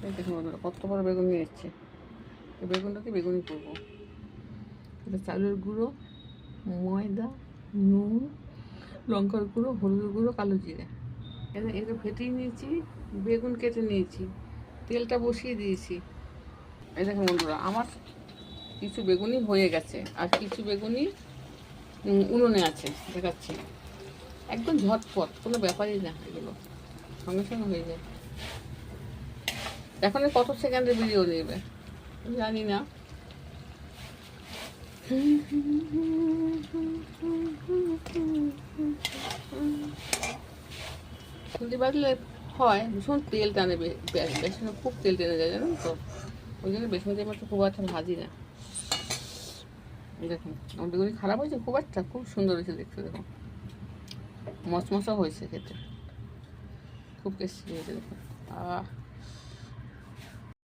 এই দেখুন বন্ধুরা কত বড় বেগুন নিয়ে এসছে। এই বেগুনটাকে বেগুনি করবো। এটা চালের গুঁড়ো, ময়দা, নুন, লঙ্কার গুঁড়ো, হলুদ গুঁড়ো, কালো জিরে। এটা ফেটিয়ে নিয়েছি, বেগুন কেটে নিয়েছি, তেলটা বসিয়ে দিয়েছি। এই দেখুন বন্ধুরা আমার কিছু বেগুনি হয়ে গেছে আর কিছু বেগুনি উনুনে আছে, দেখাচ্ছি। একদম ঝটপট, কোনো ব্যাপারই না, এগুলো সঙ্গে সঙ্গে হয়ে যায়। এখন কত সেকেন্ডের ভিডিও নেবে জানি না। খুন্তি বাজলে হয় ভীষণ তেল টানে, বেসনে খুব তেল টেনে যায় জানেন তো, ওই জন্য বেসন দিয়ে আমার তো খুব একটা ভাজি না। দেখুন আমার বেগুনি খারাপ হয়েছে খুব একটা, খুব সুন্দর হয়েছে দেখতে। দেখুন মশমশা হয়েছে খেতে, খুব টেস্টি হয়েছে দেখুন।